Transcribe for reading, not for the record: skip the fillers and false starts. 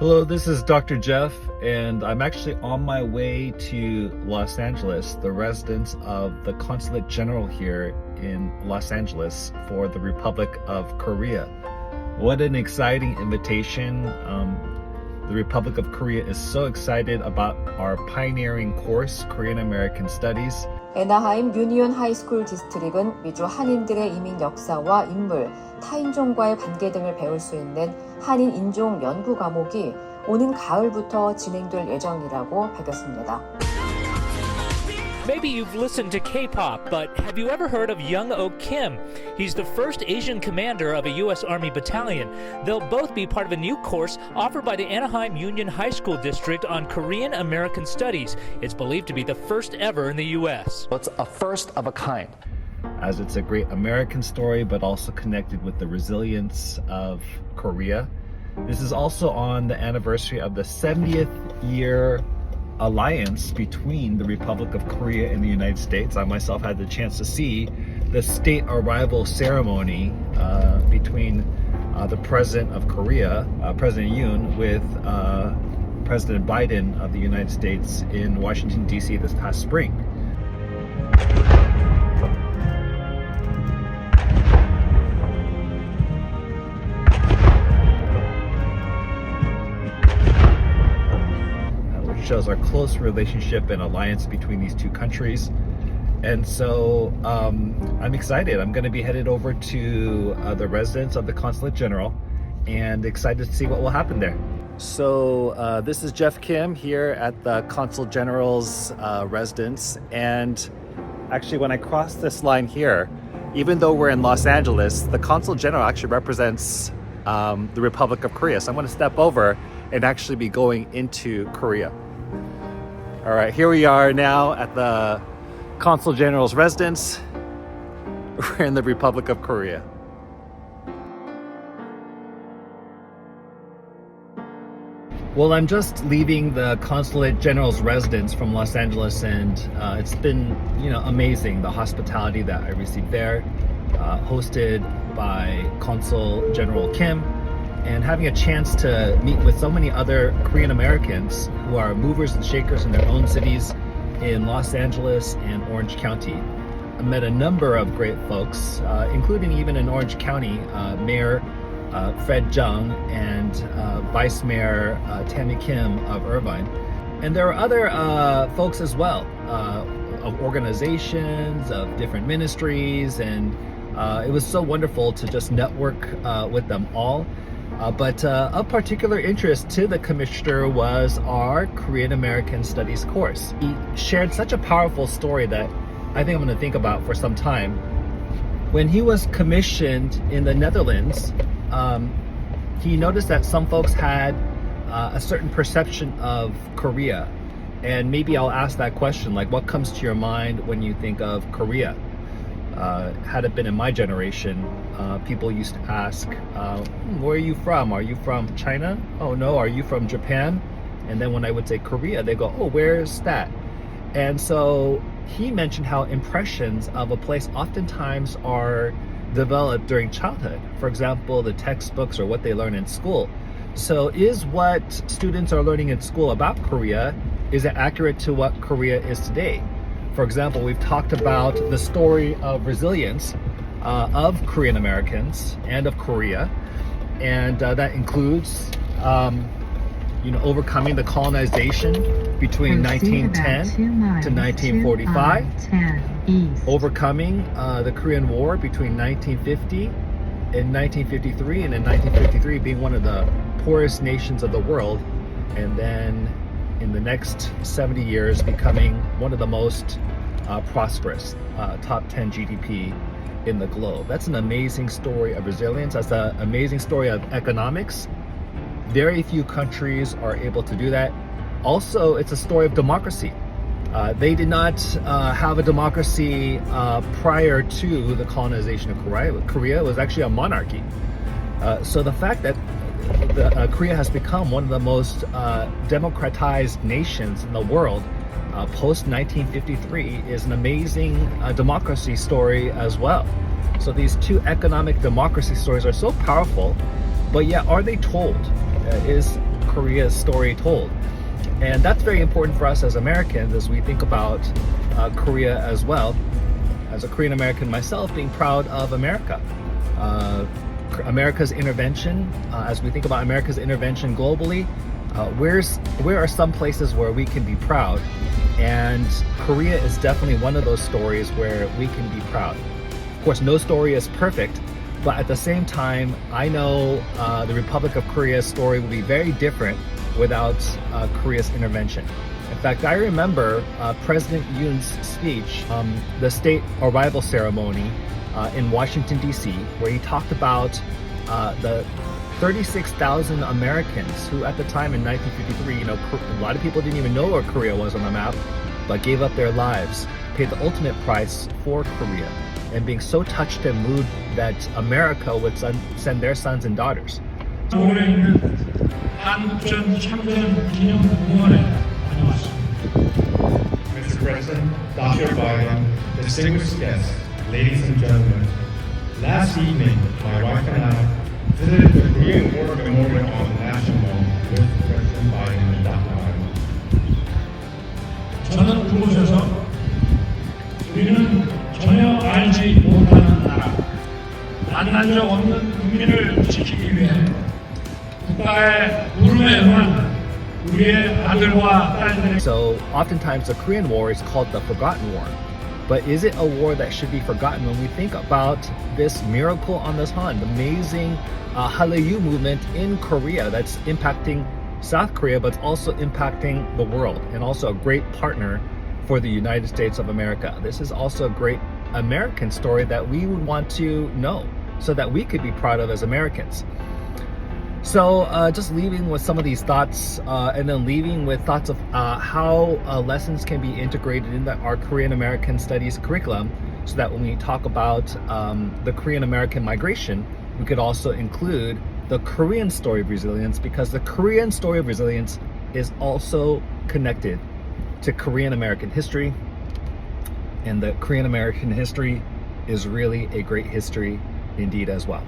Hello, this is Dr. Jeff, and I'm actually on my way to Los Angeles, the residence of the Consulate General here in Los Angeles for the Republic of Korea. What an exciting invitation. The Republic of Korea is so excited about our pioneering course, Korean American Studies. 애나하임 유니온 하이스쿨 디스트릭은 미주 한인들의 이민 역사와 인물, 타인종과의 관계 등을 배울 수 있는 한인 인종 연구 과목이 오는 가을부터 진행될 예정이라고 밝혔습니다. Maybe you've listened to K-pop, but have you ever heard of Young-Ok Kim? He's the first Asian commander of a U.S. Army battalion. They'll both be part of a new course offered by the Anaheim Union High School District on Korean American Studies. It's believed to be the first ever in the U.S. It's a first of a kind. As it's a great American story, but also connected with the resilience of Korea. This is also on the anniversary of the 70th year alliance between the Republic of Korea and the United States. I myself had the chance to see the state arrival ceremony between the President of Korea, President Yoon, with President Biden of the United States in Washington, D.C. this past spring. Shows our close relationship and alliance between these two countries. And so I'm excited. I'm going to be headed over to the residence of the Consulate General and excited to see what will happen there. So this is Jeff Kim here at the Consul General's residence. And actually when I cross this line here, even though we're in Los Angeles, the Consul General actually represents the Republic of Korea. So I'm going to step over and actually be going into Korea. All right, here we are now at the Consul General's residence. We're in the Republic of Korea. Well, I'm just leaving the Consulate General's residence from Los Angeles, and it's been, amazing, the hospitality that I received there, hosted by Consul General Kim, and having a chance to meet with so many other Korean Americans who are movers and shakers in their own cities in Los Angeles and Orange County. I met a number of great folks, including even in Orange County, Mayor Fred Jung and Vice Mayor Tammy Kim of Irvine. And there are other folks as well, of organizations, of different ministries, and it was so wonderful to just network with them all. But of particular interest to the commissioner was our Korean American Studies course. He shared such a powerful story that I think I'm going to think about for some time. When he was commissioned in the Netherlands, he noticed that some folks had a certain perception of Korea. And maybe I'll ask that question, like, what comes to your mind when you think of Korea? Had it been in my generation, people used to ask, where are you from? Are you from China? Oh no, are you from Japan? And then when I would say Korea, they go, oh, where's that? And so he mentioned how impressions of a place oftentimes are developed during childhood. For example, the textbooks or what they learn in school. So is what students are learning in school about Korea, is it accurate to what Korea is today? For example, we've talked about the story of resilience of Korean Americans and of Korea, and that includes, overcoming the colonization between 1910 to 1945, overcoming the Korean War between 1950 and 1953, and in 1953 being one of the poorest nations of the world, and then in the next 70 years becoming one of the most prosperous, top 10 GDP in the globe. That's an amazing story of resilience. That's an amazing story of economics. Very few countries are able to do that. Also, it's a story of democracy. They did not have a democracy prior to the colonization of Korea. Korea was actually a monarchy. So the fact that Korea has become one of the most democratized nations in the world post 1953 is an amazing democracy story as well. So these two economic democracy stories are so powerful, but yet are they told? Is Korea's story told. And that's very important for us as Americans as we think about Korea as well. As a Korean American myself, being proud of America. America's intervention, as we think about America's intervention globally, where are some places where we can be proud? And Korea is definitely one of those stories where we can be proud. Of course, no story is perfect, but at the same time, I know the Republic of Korea's story would be very different without Korea's intervention. In fact, I remember President Yoon's speech, the state arrival ceremony in Washington, D.C., where he talked about the 36,000 Americans who at the time in 1953, a lot of people didn't even know where Korea was on the map, but gave up their lives, paid the ultimate price for Korea, and being so touched and moved that America would send their sons and daughters. 서울에 있는 한국전 참전 기념공원에 다녀왔습니다. Mr. President, Dr. Biden, distinguished guests, ladies and gentlemen, last evening, my wife and I visited the Korean War Memorial on the National Mall with President Biden and Dr. Biden. 저는 그곳에서 우리는 전혀 알지 못하는 나라, 만난 적 없는 국민을 지키기 위해 국가의 부름에 응한 우리의 아들과 딸들의 So oftentimes the Korean War is called the Forgotten War. But is it a war that should be forgotten when we think about this miracle on the Sun, the amazing Hallyu movement in Korea that's impacting South Korea, but it's also impacting the world, and also a great partner for the United States of America. This is also a great American story that we would want to know so that we could be proud of as Americans. So just leaving with some of these thoughts and then leaving with thoughts of how lessons can be integrated in our Korean American Studies curriculum so that when we talk about the Korean American migration, we could also include the Korean story of resilience, because the Korean story of resilience is also connected to Korean American history, and the Korean American history is really a great history indeed as well.